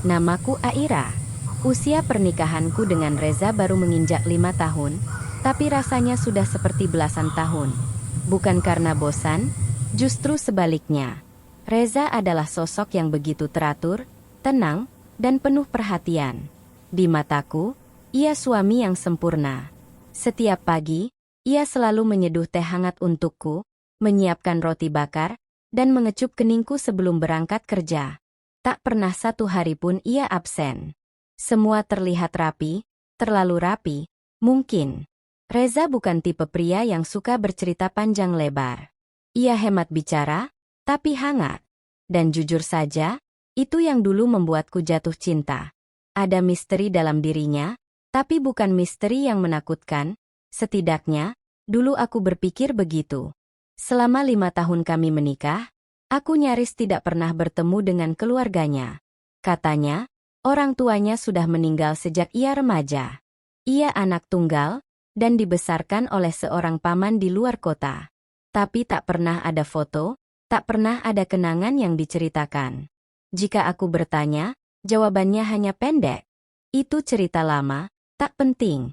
Namaku Aira. Usia pernikahanku dengan Reza baru menginjak 5 tahun, tapi rasanya sudah seperti belasan tahun. Bukan karena bosan, justru sebaliknya. Reza adalah sosok yang begitu teratur, tenang, dan penuh perhatian. Di mataku, ia suami yang sempurna. Setiap pagi, ia selalu menyeduh teh hangat untukku, menyiapkan roti bakar, dan mengecup keningku sebelum berangkat kerja. Tak pernah satu hari pun ia absen. Semua terlihat rapi, terlalu rapi, mungkin. Reza bukan tipe pria yang suka bercerita panjang lebar. Ia hemat bicara, tapi hangat. Dan jujur saja, itu yang dulu membuatku jatuh cinta. Ada misteri dalam dirinya, tapi bukan misteri yang menakutkan. Setidaknya, dulu aku berpikir begitu. Selama 5 tahun kami menikah, aku nyaris tidak pernah bertemu dengan keluarganya. Katanya, orang tuanya sudah meninggal sejak ia remaja. Ia anak tunggal, dan dibesarkan oleh seorang paman di luar kota. Tapi tak pernah ada foto, tak pernah ada kenangan yang diceritakan. Jika aku bertanya, jawabannya hanya pendek. Itu cerita lama, tak penting.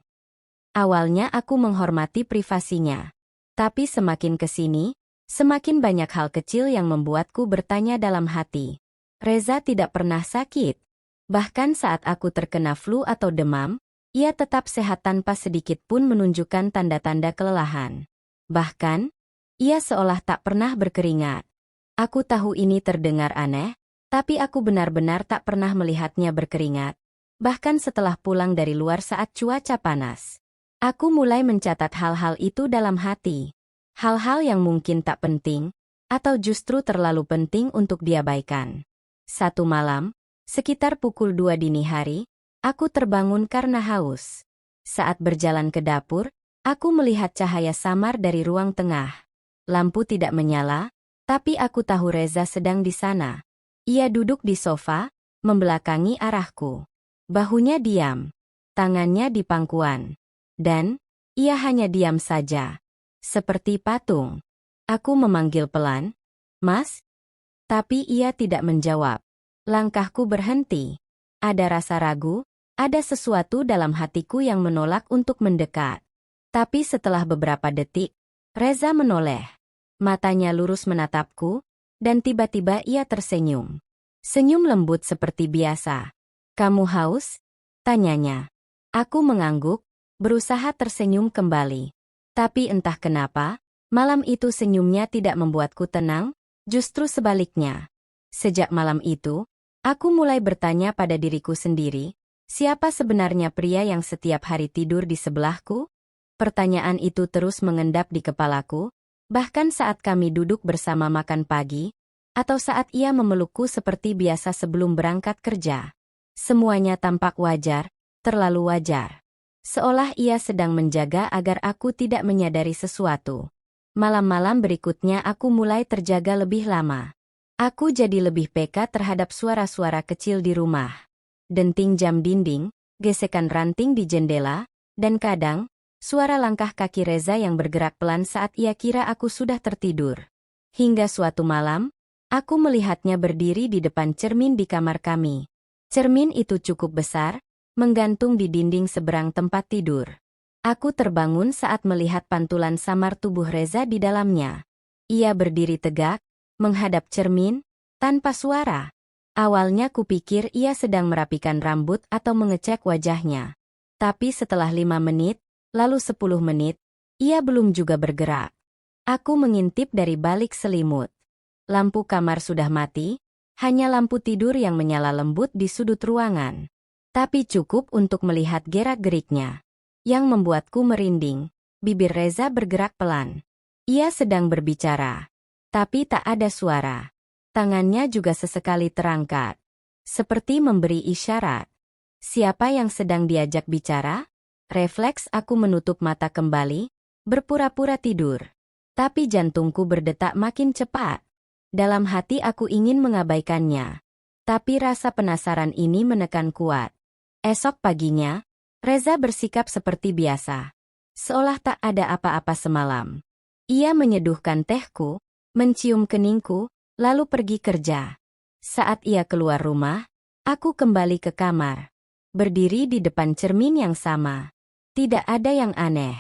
Awalnya aku menghormati privasinya. Tapi semakin kesini, semakin banyak hal kecil yang membuatku bertanya dalam hati. Reza tidak pernah sakit. Bahkan saat aku terkena flu atau demam, ia tetap sehat tanpa sedikit pun menunjukkan tanda-tanda kelelahan. Bahkan, ia seolah tak pernah berkeringat. Aku tahu ini terdengar aneh, tapi aku benar-benar tak pernah melihatnya berkeringat. Bahkan setelah pulang dari luar saat cuaca panas. Aku mulai mencatat hal-hal itu dalam hati. Hal-hal yang mungkin tak penting, atau justru terlalu penting untuk diabaikan. Satu malam, sekitar pukul 2 dini hari, aku terbangun karena haus. Saat berjalan ke dapur, aku melihat cahaya samar dari ruang tengah. Lampu tidak menyala, tapi aku tahu Reza sedang di sana. Ia duduk di sofa, membelakangi arahku. Bahunya diam, tangannya di pangkuan. Dan, ia hanya diam saja. Seperti patung. Aku memanggil pelan, "Mas?" Tapi ia tidak menjawab. Langkahku berhenti. Ada rasa ragu, ada sesuatu dalam hatiku yang menolak untuk mendekat. Tapi setelah beberapa detik, Reza menoleh. Matanya lurus menatapku, dan tiba-tiba ia tersenyum. Senyum lembut seperti biasa. "Kamu haus?" tanyanya. Aku mengangguk, berusaha tersenyum kembali. Tapi entah kenapa, malam itu senyumnya tidak membuatku tenang, justru sebaliknya. Sejak malam itu, aku mulai bertanya pada diriku sendiri, siapa sebenarnya pria yang setiap hari tidur di sebelahku? Pertanyaan itu terus mengendap di kepalaku, bahkan saat kami duduk bersama makan pagi, atau saat ia memelukku seperti biasa sebelum berangkat kerja. Semuanya tampak wajar, terlalu wajar. Seolah ia sedang menjaga agar aku tidak menyadari sesuatu. Malam-malam berikutnya aku mulai terjaga lebih lama. Aku jadi lebih peka terhadap suara-suara kecil di rumah. Denting jam dinding, gesekan ranting di jendela, dan kadang, suara langkah kaki Reza yang bergerak pelan saat ia kira aku sudah tertidur. Hingga suatu malam, aku melihatnya berdiri di depan cermin di kamar kami. Cermin itu cukup besar, menggantung di dinding seberang tempat tidur. Aku terbangun saat melihat pantulan samar tubuh Reza di dalamnya. Ia berdiri tegak, menghadap cermin, tanpa suara. Awalnya kupikir ia sedang merapikan rambut atau mengecek wajahnya. Tapi setelah 5 menit, lalu 10 menit, ia belum juga bergerak. Aku mengintip dari balik selimut. Lampu kamar sudah mati, hanya lampu tidur yang menyala lembut di sudut ruangan. Tapi cukup untuk melihat gerak-geriknya. Yang membuatku merinding, bibir Reza bergerak pelan. Ia sedang berbicara. Tapi tak ada suara. Tangannya juga sesekali terangkat. Seperti memberi isyarat. Siapa yang sedang diajak bicara? Refleks aku menutup mata kembali, berpura-pura tidur. Tapi jantungku berdetak makin cepat. Dalam hati aku ingin mengabaikannya. Tapi rasa penasaran ini menekan kuat. Esok paginya, Reza bersikap seperti biasa. Seolah tak ada apa-apa semalam. Ia menyeduhkan tehku, mencium keningku, lalu pergi kerja. Saat ia keluar rumah, Aku kembali ke kamar. Berdiri di depan cermin yang sama. Tidak ada yang aneh.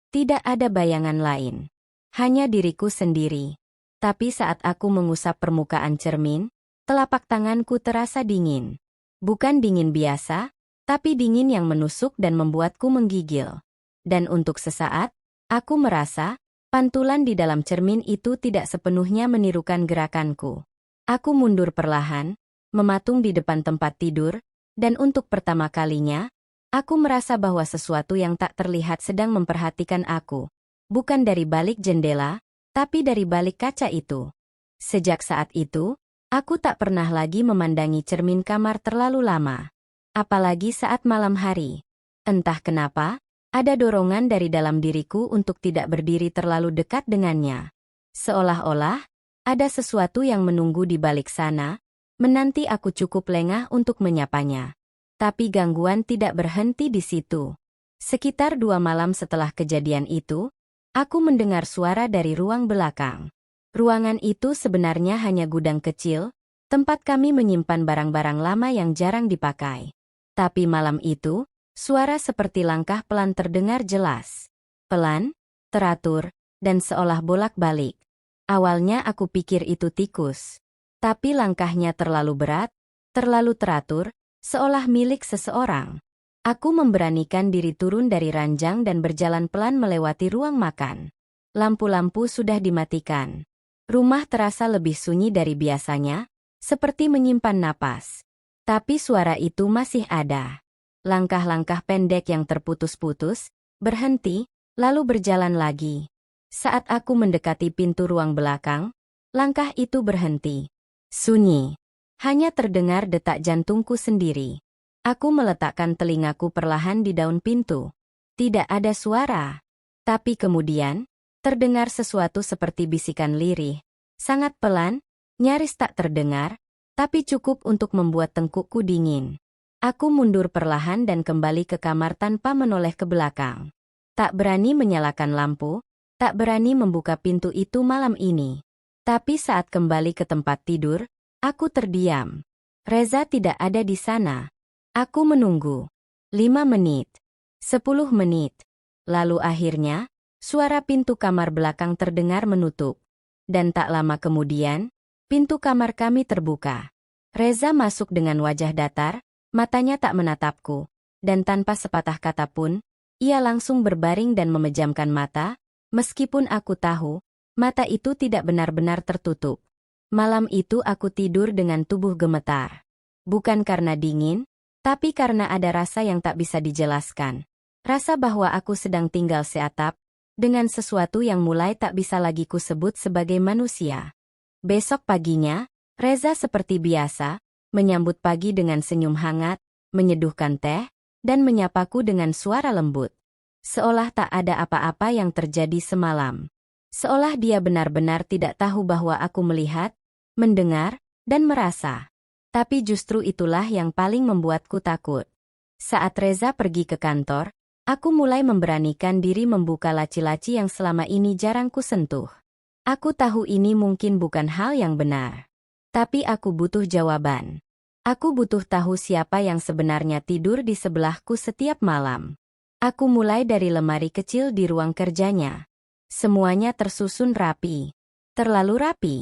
Tidak ada bayangan lain. Hanya diriku sendiri. Tapi saat aku mengusap permukaan cermin, telapak tanganku terasa dingin. Bukan dingin biasa, tapi dingin yang menusuk dan membuatku menggigil. Dan untuk sesaat, aku merasa pantulan di dalam cermin itu tidak sepenuhnya menirukan gerakanku. Aku mundur perlahan, mematung di depan tempat tidur, dan untuk pertama kalinya, aku merasa bahwa sesuatu yang tak terlihat sedang memperhatikan aku. Bukan dari balik jendela, tapi dari balik kaca itu. Sejak saat itu, aku tak pernah lagi memandangi cermin kamar terlalu lama. Apalagi saat malam hari. Entah kenapa, ada dorongan dari dalam diriku untuk tidak berdiri terlalu dekat dengannya. Seolah-olah, ada sesuatu yang menunggu di balik sana, menanti aku cukup lengah untuk menyapanya. Tapi gangguan tidak berhenti di situ. Sekitar 2 malam setelah kejadian itu, aku mendengar suara dari ruang belakang. Ruangan itu sebenarnya hanya gudang kecil, tempat kami menyimpan barang-barang lama yang jarang dipakai. Tapi malam itu, suara seperti langkah pelan terdengar jelas. Pelan, teratur, dan seolah bolak-balik. Awalnya aku pikir itu tikus. Tapi langkahnya terlalu berat, terlalu teratur, seolah milik seseorang. Aku memberanikan diri turun dari ranjang dan berjalan pelan melewati ruang makan. Lampu-lampu sudah dimatikan. Rumah terasa lebih sunyi dari biasanya, seperti menyimpan napas. Tapi suara itu masih ada. Langkah-langkah pendek yang terputus-putus, berhenti, lalu berjalan lagi. Saat aku mendekati pintu ruang belakang, langkah itu berhenti. Sunyi. Hanya terdengar detak jantungku sendiri. Aku meletakkan telingaku perlahan di daun pintu. Tidak ada suara. Tapi kemudian, terdengar sesuatu seperti bisikan lirih. Sangat pelan, nyaris tak terdengar, tapi cukup untuk membuat tengkukku dingin. Aku mundur perlahan dan kembali ke kamar tanpa menoleh ke belakang. Tak berani menyalakan lampu, tak berani membuka pintu itu malam ini. Tapi saat kembali ke tempat tidur, aku terdiam. Reza tidak ada di sana. Aku menunggu. 5 menit. 10 menit. Lalu akhirnya, suara pintu kamar belakang terdengar menutup. Dan tak lama kemudian, pintu kamar kami terbuka. Reza masuk dengan wajah datar, matanya tak menatapku, dan tanpa sepatah kata pun, ia langsung berbaring dan memejamkan mata, meskipun aku tahu, mata itu tidak benar-benar tertutup. Malam itu aku tidur dengan tubuh gemetar. Bukan karena dingin, tapi karena ada rasa yang tak bisa dijelaskan. Rasa bahwa aku sedang tinggal seatap, dengan sesuatu yang mulai tak bisa lagi kusebut sebagai manusia. Besok paginya, Reza seperti biasa, menyambut pagi dengan senyum hangat, menyeduhkan teh, dan menyapaku dengan suara lembut. Seolah tak ada apa-apa yang terjadi semalam. Seolah dia benar-benar tidak tahu bahwa aku melihat, mendengar, dan merasa. Tapi justru itulah yang paling membuatku takut. Saat Reza pergi ke kantor, aku mulai memberanikan diri membuka laci-laci yang selama ini jarang kusentuh. Aku tahu ini mungkin bukan hal yang benar. Tapi aku butuh jawaban. Aku butuh tahu siapa yang sebenarnya tidur di sebelahku setiap malam. Aku mulai dari lemari kecil di ruang kerjanya. Semuanya tersusun rapi. Terlalu rapi.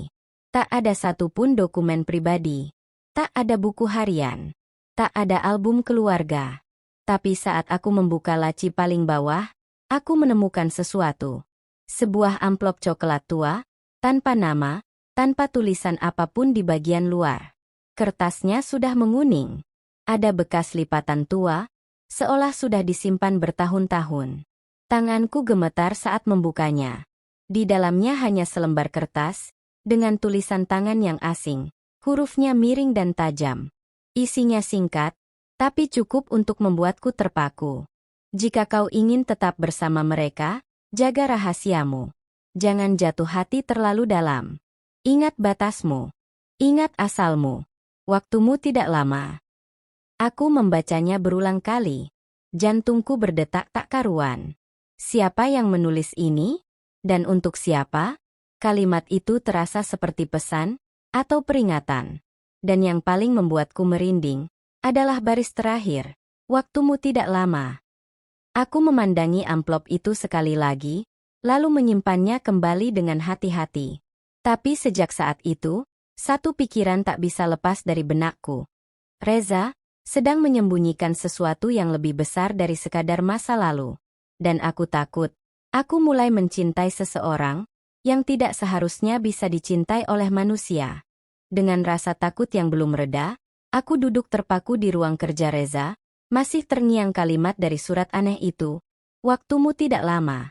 Tak ada satupun dokumen pribadi. Tak ada buku harian. Tak ada album keluarga. Tapi saat aku membuka laci paling bawah, aku menemukan sesuatu. Sebuah amplop coklat tua, tanpa nama, tanpa tulisan apapun di bagian luar. Kertasnya sudah menguning. Ada bekas lipatan tua, seolah sudah disimpan bertahun-tahun. Tanganku gemetar saat membukanya. Di dalamnya hanya selembar kertas, dengan tulisan tangan yang asing. Hurufnya miring dan tajam. Isinya singkat, tapi cukup untuk membuatku terpaku. Jika kau ingin tetap bersama mereka, jaga rahasiamu. Jangan jatuh hati terlalu dalam. Ingat batasmu. Ingat asalmu. Waktumu tidak lama. Aku membacanya berulang kali. Jantungku berdetak tak karuan. Siapa yang menulis ini? Dan untuk siapa? Kalimat itu terasa seperti pesan atau peringatan. Dan yang paling membuatku merinding adalah baris terakhir. Waktumu tidak lama. Aku memandangi amplop itu sekali lagi, lalu menyimpannya kembali dengan hati-hati. Tapi sejak saat itu, satu pikiran tak bisa lepas dari benakku. Reza sedang menyembunyikan sesuatu yang lebih besar dari sekadar masa lalu. Dan aku takut, aku mulai mencintai seseorang yang tidak seharusnya bisa dicintai oleh manusia. Dengan rasa takut yang belum reda, aku duduk terpaku di ruang kerja Reza, masih terngiang kalimat dari surat aneh itu. Waktumu tidak lama.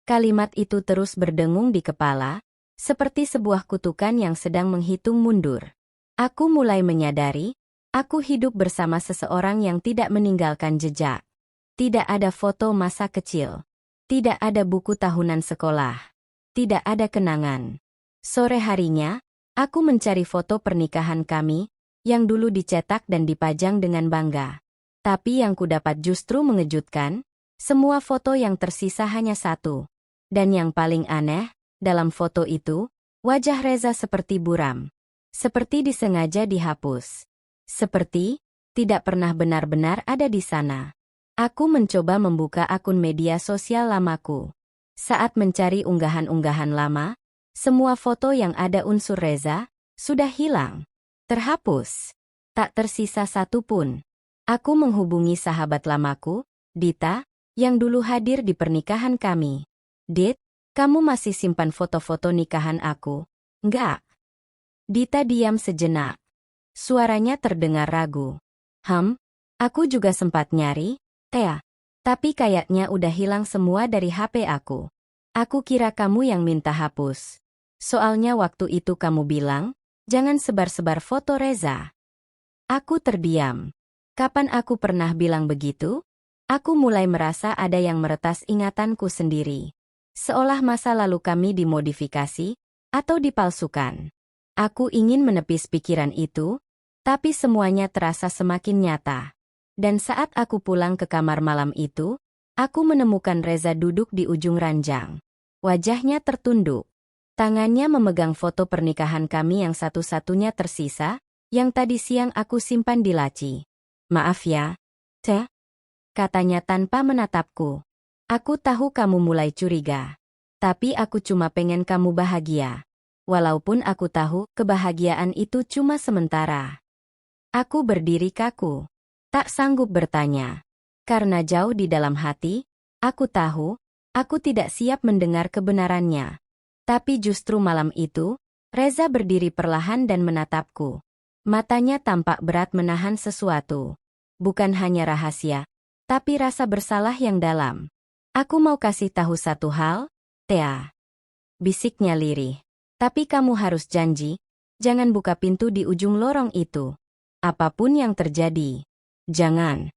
Kalimat itu terus berdengung di kepala, seperti sebuah kutukan yang sedang menghitung mundur. Aku mulai menyadari, aku hidup bersama seseorang yang tidak meninggalkan jejak. Tidak ada foto masa kecil. Tidak ada buku tahunan sekolah. Tidak ada kenangan. Sore harinya, aku mencari foto pernikahan kami, yang dulu dicetak dan dipajang dengan bangga. Tapi yang kudapat justru mengejutkan, semua foto yang tersisa hanya satu. Dan yang paling aneh, dalam foto itu, wajah Reza seperti buram. Seperti disengaja dihapus. Seperti tidak pernah benar-benar ada di sana. Aku mencoba membuka akun media sosial lamaku. Saat mencari unggahan-unggahan lama, semua foto yang ada unsur Reza sudah hilang. Terhapus. Tak tersisa satu pun. Aku menghubungi sahabat lamaku, Dita, yang dulu hadir di pernikahan kami. Dit, kamu masih simpan foto-foto nikahan aku? Enggak. Dita diam sejenak. Suaranya terdengar ragu. Aku juga sempat nyari, Tea. Tapi kayaknya udah hilang semua dari HP aku. Aku kira kamu yang minta hapus. Soalnya waktu itu kamu bilang, jangan sebar-sebar foto Reza. Aku terdiam. Kapan aku pernah bilang begitu? Aku mulai merasa ada yang meretas ingatanku sendiri. Seolah masa lalu kami dimodifikasi atau dipalsukan. Aku ingin menepis pikiran itu, tapi semuanya terasa semakin nyata. Dan saat aku pulang ke kamar malam itu, aku menemukan Reza duduk di ujung ranjang. Wajahnya tertunduk. Tangannya memegang foto pernikahan kami yang satu-satunya tersisa, yang tadi siang aku simpan di laci. Maaf ya, Teh, katanya tanpa menatapku. Aku tahu kamu mulai curiga. Tapi aku cuma pengen kamu bahagia. Walaupun aku tahu kebahagiaan itu cuma sementara. Aku berdiri kaku. Tak sanggup bertanya. Karena jauh di dalam hati, aku tahu, aku tidak siap mendengar kebenarannya. Tapi justru malam itu, Reza berdiri perlahan dan menatapku. Matanya tampak berat menahan sesuatu. Bukan hanya rahasia, tapi rasa bersalah yang dalam. Aku mau kasih tahu satu hal, Tea. Bisiknya lirih. Tapi kamu harus janji, jangan buka pintu di ujung lorong itu. Apapun yang terjadi. Jangan.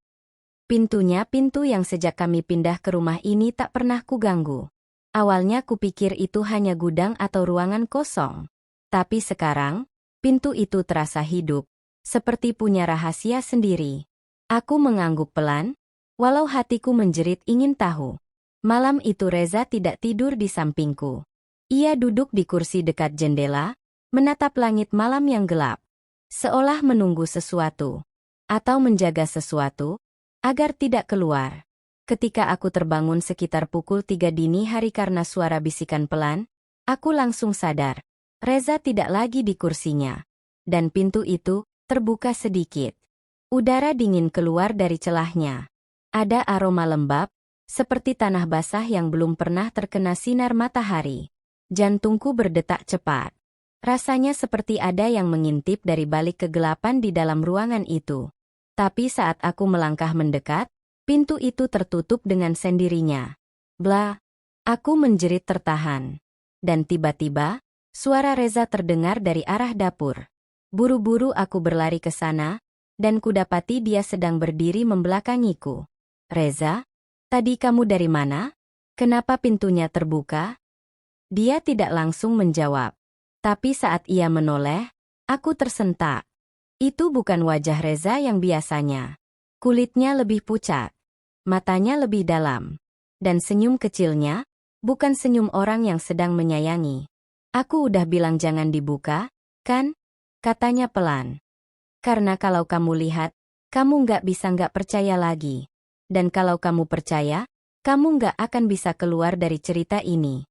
Pintunya pintu yang sejak kami pindah ke rumah ini tak pernah kuganggu. Awalnya kupikir itu hanya gudang atau ruangan kosong. Tapi sekarang, pintu itu terasa hidup, seperti punya rahasia sendiri. Aku mengangguk pelan, walau hatiku menjerit ingin tahu. Malam itu Reza tidak tidur di sampingku. Ia duduk di kursi dekat jendela, menatap langit malam yang gelap. Seolah menunggu sesuatu. Atau menjaga sesuatu, agar tidak keluar. Ketika aku terbangun sekitar pukul 3 dini hari karena suara bisikan pelan, aku langsung sadar. Reza tidak lagi di kursinya. Dan pintu itu terbuka sedikit. Udara dingin keluar dari celahnya. Ada aroma lembab, seperti tanah basah yang belum pernah terkena sinar matahari. Jantungku berdetak cepat. Rasanya seperti ada yang mengintip dari balik kegelapan di dalam ruangan itu. Tapi saat aku melangkah mendekat, pintu itu tertutup dengan sendirinya. Blah! Aku menjerit tertahan. Dan tiba-tiba, suara Reza terdengar dari arah dapur. Buru-buru aku berlari ke sana, dan kudapati dia sedang berdiri membelakangiku. Reza, tadi kamu dari mana? Kenapa pintunya terbuka? Dia tidak langsung menjawab. Tapi saat ia menoleh, aku tersentak. Itu bukan wajah Reza yang biasanya. Kulitnya lebih pucat. Matanya lebih dalam. Dan senyum kecilnya, bukan senyum orang yang sedang menyayangi. Aku udah bilang jangan dibuka, kan? katanya pelan. Karena kalau kamu lihat, kamu nggak percaya lagi. Dan kalau kamu percaya, kamu nggak akan bisa keluar dari cerita ini.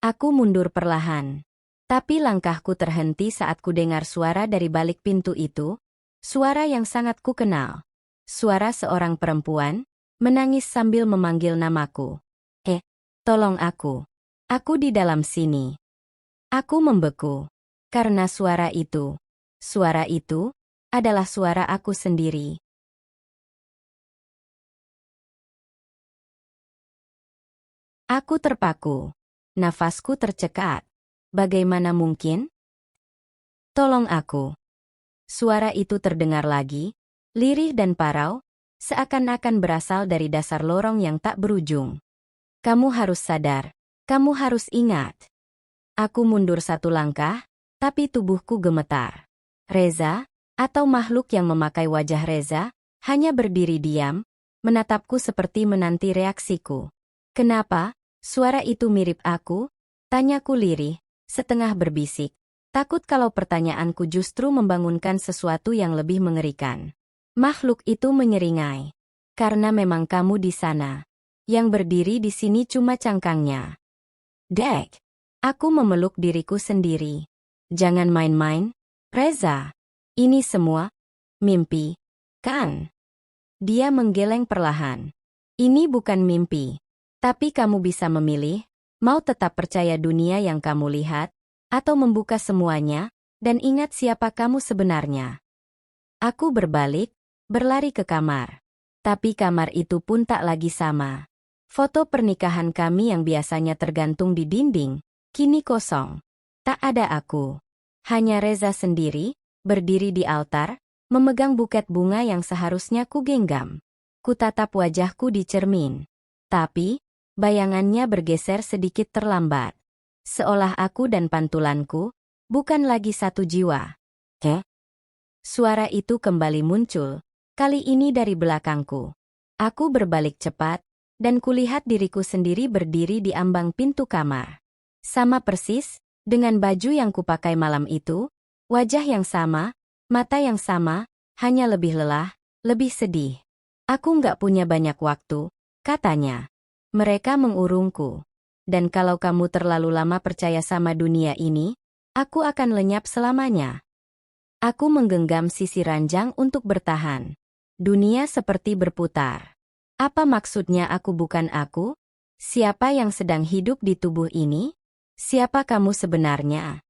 Aku mundur perlahan. Tapi langkahku terhenti saat ku dengar suara dari balik pintu itu, suara yang sangat ku kenal. Suara seorang perempuan, menangis sambil memanggil namaku. Tolong aku. Aku di dalam sini. Aku membeku. Karena suara itu adalah suara aku sendiri. Aku terpaku. Nafasku tercekat. Bagaimana mungkin? Tolong aku. Suara itu terdengar lagi, lirih dan parau, seakan-akan berasal dari dasar lorong yang tak berujung. Kamu harus sadar. Kamu harus ingat. Aku mundur satu langkah, tapi tubuhku gemetar. Reza, atau makhluk yang memakai wajah Reza, hanya berdiri diam, menatapku seperti menanti reaksiku. Kenapa? Suara itu mirip aku? Tanyaku lirih, setengah berbisik. Takut kalau pertanyaanku justru membangunkan sesuatu yang lebih mengerikan. Makhluk itu menyeringai. Karena memang kamu di sana. Yang berdiri di sini cuma cangkangnya. Dek. Aku memeluk diriku sendiri. Jangan main-main, Reza. Ini semua mimpi, kan? Dia menggeleng perlahan. Ini bukan mimpi. Tapi kamu bisa memilih, mau tetap percaya dunia yang kamu lihat, atau membuka semuanya, dan ingat siapa kamu sebenarnya. Aku berbalik, berlari ke kamar. Tapi kamar itu pun tak lagi sama. Foto pernikahan kami yang biasanya tergantung di dinding, kini kosong. Tak ada aku. Hanya Reza sendiri, berdiri di altar, memegang buket bunga yang seharusnya ku genggam. Ku tatap wajahku di cermin. Tapi, bayangannya bergeser sedikit terlambat. Seolah aku dan pantulanku, bukan lagi satu jiwa. Suara itu kembali muncul, kali ini dari belakangku. Aku berbalik cepat, dan kulihat diriku sendiri berdiri di ambang pintu kamar. Sama persis, dengan baju yang kupakai malam itu, wajah yang sama, mata yang sama, hanya lebih lelah, lebih sedih. Aku nggak punya banyak waktu, katanya. Mereka mengurungku. Dan kalau kamu terlalu lama percaya sama dunia ini, aku akan lenyap selamanya. Aku menggenggam sisi ranjang untuk bertahan. Dunia seperti berputar. Apa maksudnya aku bukan aku? Siapa yang sedang hidup di tubuh ini? Siapa kamu sebenarnya?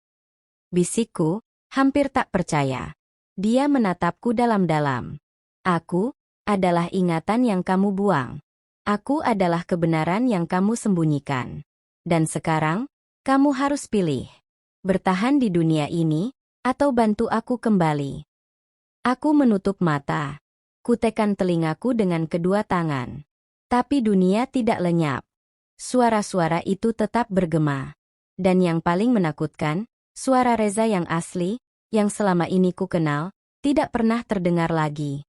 Bisikku, hampir tak percaya. Dia menatapku dalam-dalam. Aku adalah ingatan yang kamu buang. Aku adalah kebenaran yang kamu sembunyikan. Dan sekarang, kamu harus pilih. Bertahan di dunia ini, atau bantu aku kembali. Aku menutup mata. Kutekan telingaku dengan kedua tangan. Tapi dunia tidak lenyap. Suara-suara itu tetap bergema. Dan yang paling menakutkan, suara Reza yang asli, yang selama ini ku kenal, tidak pernah terdengar lagi.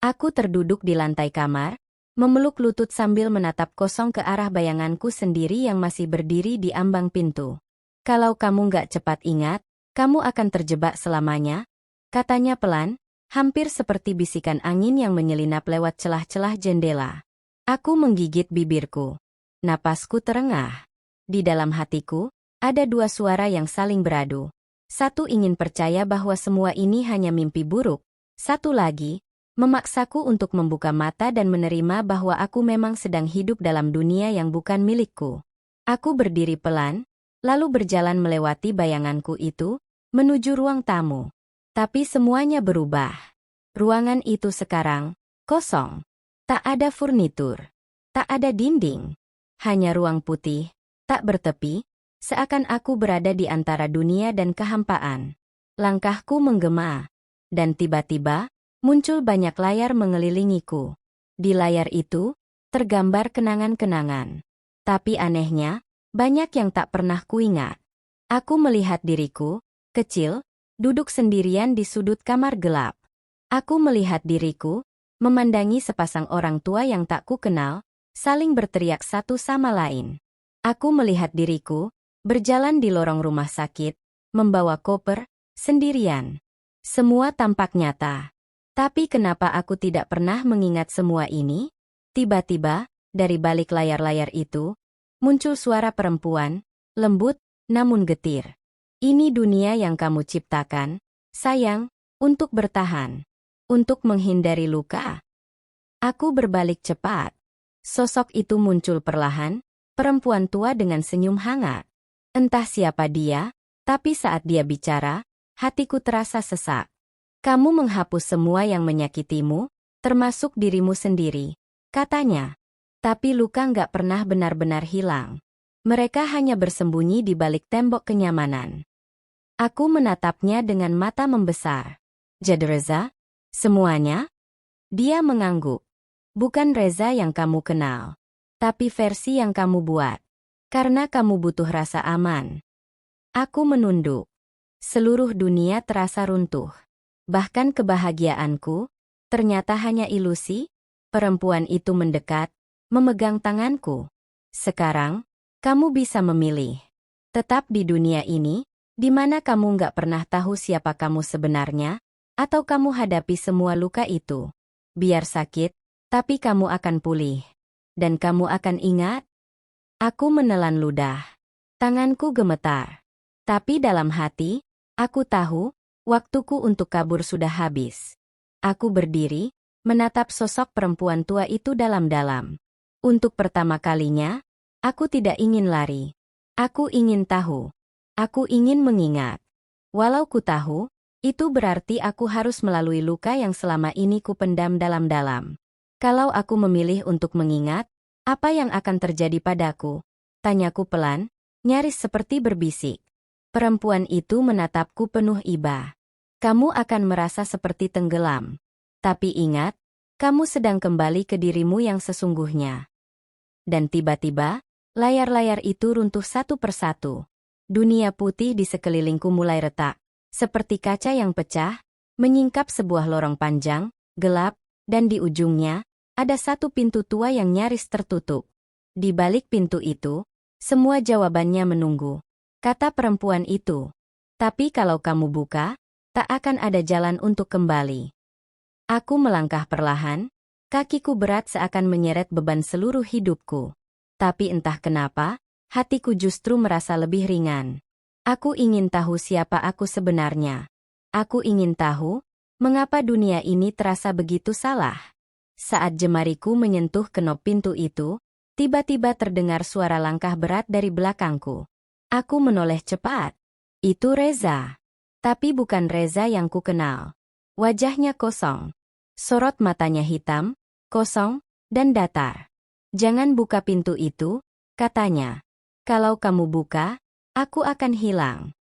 Aku terduduk di lantai kamar, memeluk lutut sambil menatap kosong ke arah bayanganku sendiri yang masih berdiri di ambang pintu. Kalau kamu nggak cepat ingat, kamu akan terjebak selamanya, katanya pelan, hampir seperti bisikan angin yang menyelinap lewat celah-celah jendela. Aku menggigit bibirku. Napasku terengah. Di dalam hatiku, ada dua suara yang saling beradu. Satu ingin percaya bahwa semua ini hanya mimpi buruk. Satu lagi, memaksaku untuk membuka mata dan menerima bahwa aku memang sedang hidup dalam dunia yang bukan milikku. Aku berdiri pelan, lalu berjalan melewati bayanganku itu, menuju ruang tamu. Tapi semuanya berubah. Ruangan itu sekarang kosong. Tak ada furnitur. Tak ada dinding. Hanya ruang putih, tak bertepi, seakan aku berada di antara dunia dan kehampaan. Langkahku menggema. Dan tiba-tiba, muncul banyak layar mengelilingiku. Di layar itu, tergambar kenangan-kenangan. Tapi anehnya, banyak yang tak pernah kuingat. Aku melihat diriku, kecil, duduk sendirian di sudut kamar gelap. Aku melihat diriku, memandangi sepasang orang tua yang tak kukenal, saling berteriak satu sama lain. Aku melihat diriku, berjalan di lorong rumah sakit, membawa koper, sendirian. Semua tampak nyata. Tapi kenapa aku tidak pernah mengingat semua ini? Tiba-tiba, dari balik layar-layar itu, muncul suara perempuan, lembut, namun getir. Ini dunia yang kamu ciptakan, sayang, untuk bertahan. Untuk menghindari luka. Aku berbalik cepat. Sosok itu muncul perlahan, perempuan tua dengan senyum hangat. Entah siapa dia, tapi saat dia bicara, hatiku terasa sesak. Kamu menghapus semua yang menyakitimu, termasuk dirimu sendiri, katanya. Tapi luka nggak pernah benar-benar hilang. Mereka hanya bersembunyi di balik tembok kenyamanan. Aku menatapnya dengan mata membesar. Jadi Reza? Semuanya? Dia mengangguk. Bukan Reza yang kamu kenal, tapi versi yang kamu buat. Karena kamu butuh rasa aman. Aku menunduk. Seluruh dunia terasa runtuh. Bahkan kebahagiaanku, ternyata hanya ilusi. Perempuan itu mendekat, memegang tanganku. Sekarang, kamu bisa memilih. Tetap di dunia ini, di mana kamu nggak pernah tahu siapa kamu sebenarnya, atau kamu hadapi semua luka itu. Biar sakit, tapi kamu akan pulih. Dan kamu akan ingat. Aku menelan ludah. Tanganku gemetar. Tapi dalam hati, aku tahu, waktuku untuk kabur sudah habis. Aku berdiri, menatap sosok perempuan tua itu dalam-dalam. Untuk pertama kalinya, aku tidak ingin lari. Aku ingin tahu. Aku ingin mengingat. Walau ku tahu, itu berarti aku harus melalui luka yang selama ini ku pendam dalam-dalam. Kalau aku memilih untuk mengingat, apa yang akan terjadi padaku? Tanyaku pelan, nyaris seperti berbisik. Perempuan itu menatapku penuh iba. Kamu akan merasa seperti tenggelam. Tapi ingat, kamu sedang kembali ke dirimu yang sesungguhnya. Dan tiba-tiba, layar-layar itu runtuh satu persatu. Dunia putih di sekelilingku mulai retak. Seperti kaca yang pecah, menyingkap sebuah lorong panjang, gelap, dan di ujungnya, ada satu pintu tua yang nyaris tertutup. Di balik pintu itu, semua jawabannya menunggu. Kata perempuan itu. Tapi kalau kamu buka, tak akan ada jalan untuk kembali. Aku melangkah perlahan, kakiku berat seakan menyeret beban seluruh hidupku. Tapi entah kenapa, hatiku justru merasa lebih ringan. Aku ingin tahu siapa aku sebenarnya. Aku ingin tahu, mengapa dunia ini terasa begitu salah. Saat jemariku menyentuh kenop pintu itu, tiba-tiba terdengar suara langkah berat dari belakangku. Aku menoleh cepat. Itu Reza. Tapi bukan Reza yang ku kenal. Wajahnya kosong. Sorot matanya hitam, kosong, dan datar. Jangan buka pintu itu, katanya. Kalau kamu buka, aku akan hilang.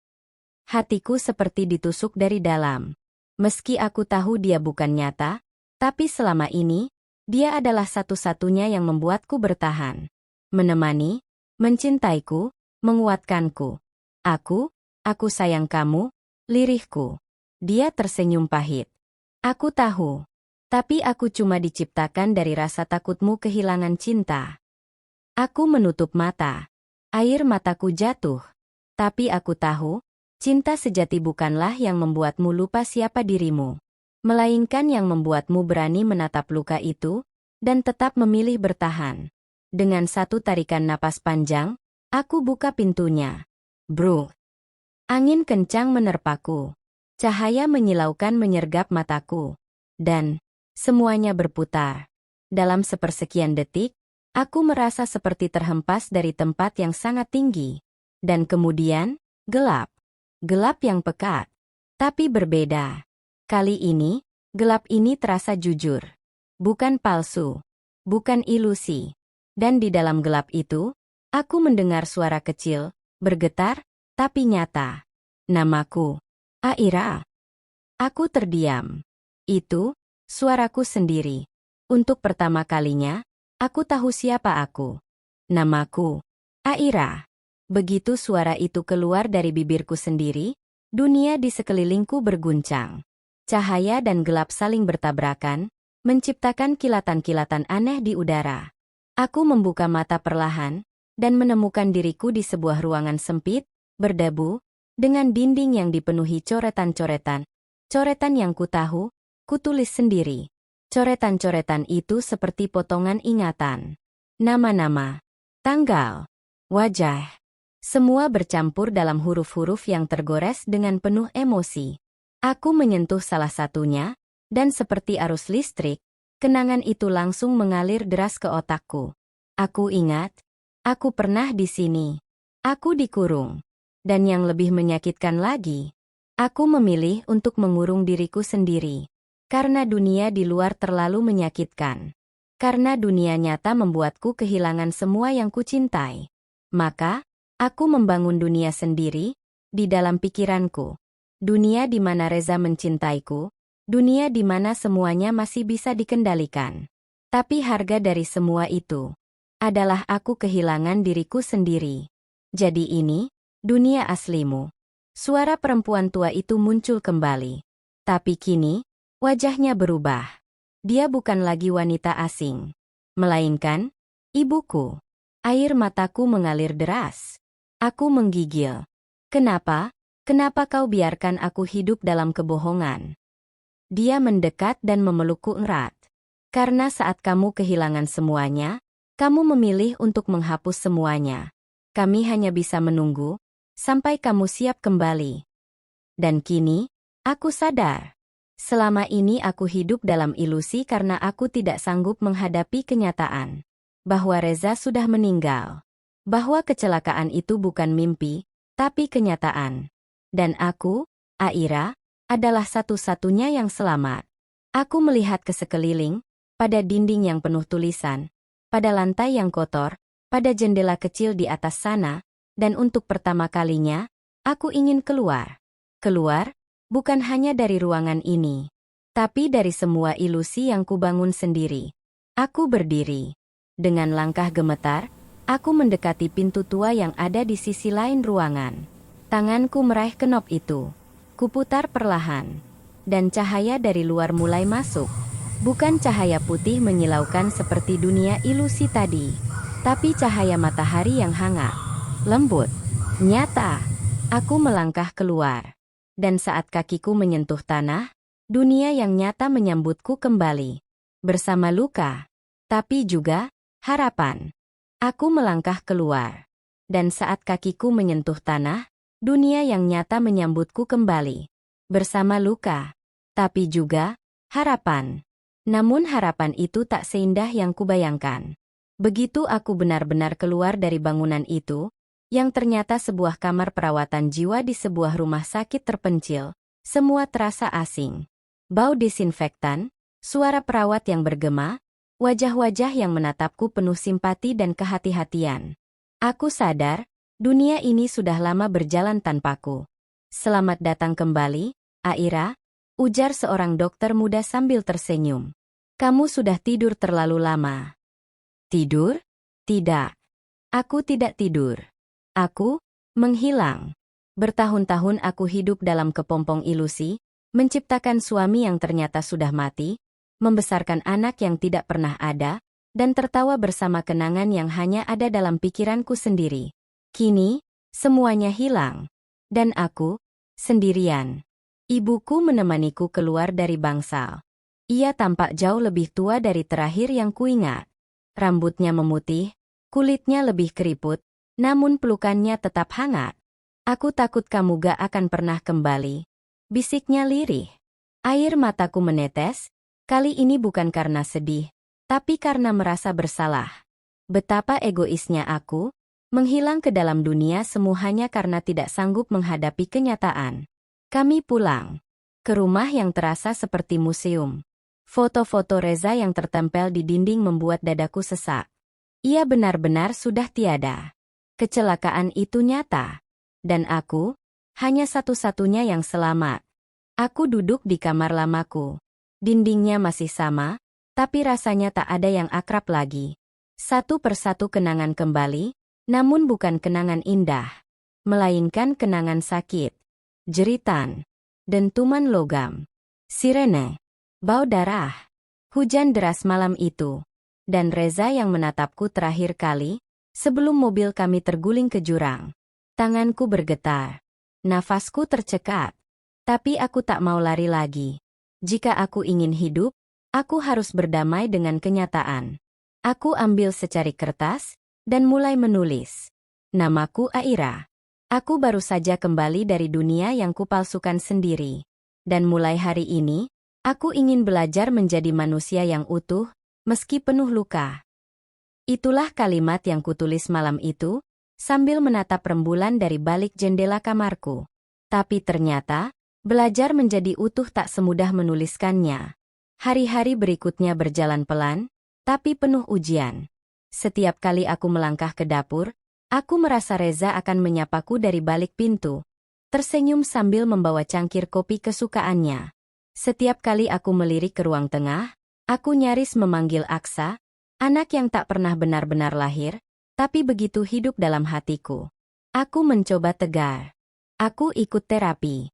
Hatiku seperti ditusuk dari dalam. Meski aku tahu dia bukan nyata, tapi selama ini, dia adalah satu-satunya yang membuatku bertahan. Menemani, mencintaiku, menguatkanku. Aku sayang kamu, lirihku. Dia tersenyum pahit. Aku tahu. Tapi aku cuma diciptakan dari rasa takutmu kehilangan cinta. Aku menutup mata. Air mataku jatuh. Tapi aku tahu, cinta sejati bukanlah yang membuatmu lupa siapa dirimu. Melainkan yang membuatmu berani menatap luka itu, dan tetap memilih bertahan. Dengan satu tarikan napas panjang, aku buka pintunya. Bruk. Angin kencang menerpaku. Cahaya menyilaukan menyergap mataku. Dan semuanya berputar. Dalam sepersekian detik, aku merasa seperti terhempas dari tempat yang sangat tinggi. Dan kemudian, gelap. Gelap yang pekat. Tapi berbeda. Kali ini, gelap ini terasa jujur. Bukan palsu. Bukan ilusi. Dan di dalam gelap itu, aku mendengar suara kecil, bergetar, tapi nyata. Namaku. Aira. Aku terdiam. Itu, suaraku sendiri. Untuk pertama kalinya, aku tahu siapa aku. Namaku. Aira. Begitu suara itu keluar dari bibirku sendiri, dunia di sekelilingku berguncang. Cahaya dan gelap saling bertabrakan, menciptakan kilatan-kilatan aneh di udara. Aku membuka mata perlahan, dan menemukan diriku di sebuah ruangan sempit, berdebu, dengan dinding yang dipenuhi coretan-coretan. Coretan yang kutahu, kutulis sendiri. Coretan-coretan itu seperti potongan ingatan. Nama-nama, tanggal, wajah. Semua bercampur dalam huruf-huruf yang tergores dengan penuh emosi. Aku menyentuh salah satunya, dan seperti arus listrik, kenangan itu langsung mengalir deras ke otakku. Aku ingat, aku pernah di sini. Aku dikurung. Dan yang lebih menyakitkan lagi, aku memilih untuk mengurung diriku sendiri. Karena dunia di luar terlalu menyakitkan. Karena dunia nyata membuatku kehilangan semua yang kucintai. Maka, aku membangun dunia sendiri, di dalam pikiranku. Dunia di mana Reza mencintaiku, dunia di mana semuanya masih bisa dikendalikan. Tapi harga dari semua itu adalah aku kehilangan diriku sendiri. Jadi ini, dunia aslimu. Suara perempuan tua itu muncul kembali. Tapi kini, wajahnya berubah. Dia bukan lagi wanita asing, melainkan ibuku. Air mataku mengalir deras. Aku menggigil. Kenapa? Kenapa kau biarkan aku hidup dalam kebohongan? Dia mendekat dan memelukku erat. Karena saat kamu kehilangan semuanya, kamu memilih untuk menghapus semuanya. Kami hanya bisa menunggu sampai kamu siap kembali. Dan kini, aku sadar. Selama ini aku hidup dalam ilusi karena aku tidak sanggup menghadapi kenyataan. Bahwa Reza sudah meninggal. Bahwa kecelakaan itu bukan mimpi, tapi kenyataan. Dan aku, Aira, adalah satu-satunya yang selamat. Aku melihat ke sekeliling, pada dinding yang penuh tulisan, pada lantai yang kotor, pada jendela kecil di atas sana, dan untuk pertama kalinya, aku ingin keluar. Keluar, bukan hanya dari ruangan ini, tapi dari semua ilusi yang kubangun sendiri. Aku berdiri. Dengan langkah gemetar, aku mendekati pintu tua yang ada di sisi lain ruangan. Tanganku meraih kenop itu. Kuputar perlahan. Dan cahaya dari luar mulai masuk. Bukan cahaya putih menyilaukan seperti dunia ilusi tadi, tapi cahaya matahari yang hangat, lembut, nyata. Aku melangkah keluar. Dan saat kakiku menyentuh tanah, dunia yang nyata menyambutku kembali. Bersama luka, tapi juga harapan. Aku melangkah keluar. Dan saat kakiku menyentuh tanah, dunia yang nyata menyambutku kembali. Bersama luka, tapi juga harapan. Namun harapan itu tak seindah yang kubayangkan. Begitu aku benar-benar keluar dari bangunan itu, yang ternyata sebuah kamar perawatan jiwa di sebuah rumah sakit terpencil, semua terasa asing. Bau disinfektan, suara perawat yang bergema, wajah-wajah yang menatapku penuh simpati dan kehati-hatian. Aku sadar, dunia ini sudah lama berjalan tanpaku. Selamat datang kembali, Aira, ujar seorang dokter muda sambil tersenyum. Kamu sudah tidur terlalu lama. Tidur? Tidak. Aku tidak tidur. Aku menghilang. Bertahun-tahun aku hidup dalam kepompong ilusi, menciptakan suami yang ternyata sudah mati, membesarkan anak yang tidak pernah ada, dan tertawa bersama kenangan yang hanya ada dalam pikiranku sendiri. Kini, semuanya hilang. Dan aku, sendirian. Ibuku menemaniku keluar dari bangsal. Ia tampak jauh lebih tua dari terakhir yang kuingat. Rambutnya memutih, kulitnya lebih keriput, namun pelukannya tetap hangat. Aku takut kamu gak akan pernah kembali. Bisiknya lirih. Air mataku menetes, kali ini bukan karena sedih, tapi karena merasa bersalah. Betapa egoisnya aku, menghilang ke dalam dunia semu hanya karena tidak sanggup menghadapi kenyataan. Kami pulang ke rumah yang terasa seperti museum. Foto-foto Reza yang tertempel di dinding membuat dadaku sesak. Ia benar-benar sudah tiada. Kecelakaan itu nyata. Dan aku, hanya satu-satunya yang selamat. Aku duduk di kamar lamaku. Dindingnya masih sama, tapi rasanya tak ada yang akrab lagi. Satu persatu kenangan kembali, namun bukan kenangan indah. Melainkan kenangan sakit. Jeritan. Dentuman logam. Sirene. Bau darah. Hujan deras malam itu. Dan Reza yang menatapku terakhir kali, sebelum mobil kami terguling ke jurang. Tanganku bergetar. Nafasku tercekat. Tapi aku tak mau lari lagi. Jika aku ingin hidup, aku harus berdamai dengan kenyataan. Aku ambil secari kertas dan mulai menulis. Namaku Aira. Aku baru saja kembali dari dunia yang kupalsukan sendiri. Dan mulai hari ini, aku ingin belajar menjadi manusia yang utuh, meski penuh luka. Itulah kalimat yang kutulis malam itu, sambil menatap rembulan dari balik jendela kamarku. Tapi ternyata, belajar menjadi utuh tak semudah menuliskannya. Hari-hari berikutnya berjalan pelan, tapi penuh ujian. Setiap kali aku melangkah ke dapur, aku merasa Reza akan menyapaku dari balik pintu. Tersenyum sambil membawa cangkir kopi kesukaannya. Setiap kali aku melirik ke ruang tengah, aku nyaris memanggil Aksa, anak yang tak pernah benar-benar lahir, tapi begitu hidup dalam hatiku. Aku mencoba tegar. Aku ikut terapi.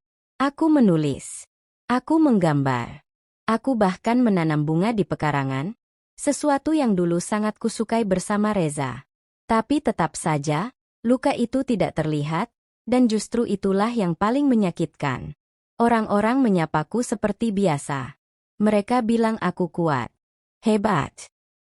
Aku menulis. Aku menggambar. Aku bahkan menanam bunga di pekarangan, sesuatu yang dulu sangat kusukai bersama Reza. Tapi tetap saja, luka itu tidak terlihat, dan justru itulah yang paling menyakitkan. Orang-orang menyapaku seperti biasa. Mereka bilang aku kuat, hebat.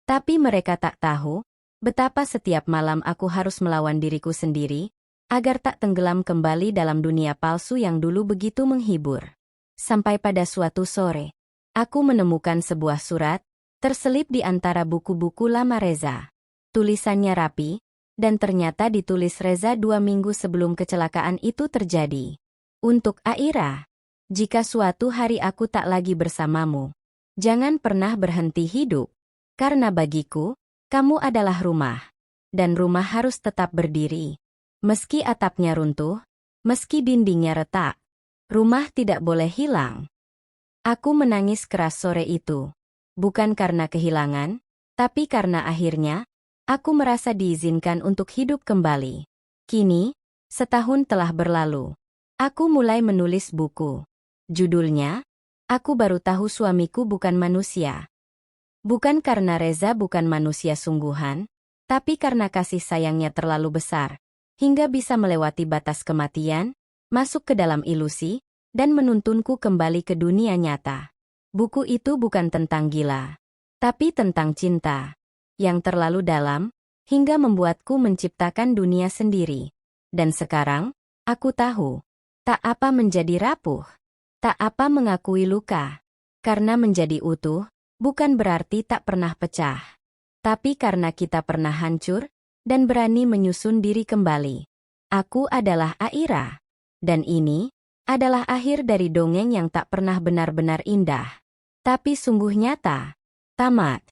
Tapi mereka tak tahu betapa setiap malam aku harus melawan diriku sendiri, agar tak tenggelam kembali dalam dunia palsu yang dulu begitu menghibur. Sampai pada suatu sore, aku menemukan sebuah surat, terselip di antara buku-buku lama Reza. Tulisannya rapi, dan ternyata ditulis Reza 2 minggu sebelum kecelakaan itu terjadi. Untuk Aira, jika suatu hari aku tak lagi bersamamu, jangan pernah berhenti hidup, karena bagiku, kamu adalah rumah, dan rumah harus tetap berdiri. Meski atapnya runtuh, meski dindingnya retak, rumah tidak boleh hilang. Aku menangis keras sore itu. Bukan karena kehilangan, tapi karena akhirnya, aku merasa diizinkan untuk hidup kembali. Kini, setahun telah berlalu. Aku mulai menulis buku. Judulnya, Aku Baru Tahu Suamiku Bukan Manusia. Bukan karena Reza bukan manusia sungguhan, tapi karena kasih sayangnya terlalu besar, hingga bisa melewati batas kematian, masuk ke dalam ilusi, dan menuntunku kembali ke dunia nyata. Buku itu bukan tentang gila, tapi tentang cinta, yang terlalu dalam, hingga membuatku menciptakan dunia sendiri. Dan sekarang, aku tahu, tak apa menjadi rapuh, tak apa mengakui luka, karena menjadi utuh, bukan berarti tak pernah pecah. Tapi karena kita pernah hancur, dan berani menyusun diri kembali. Aku adalah Aira. Dan ini adalah akhir dari dongeng yang tak pernah benar-benar indah. Tapi sungguh nyata. Tamat.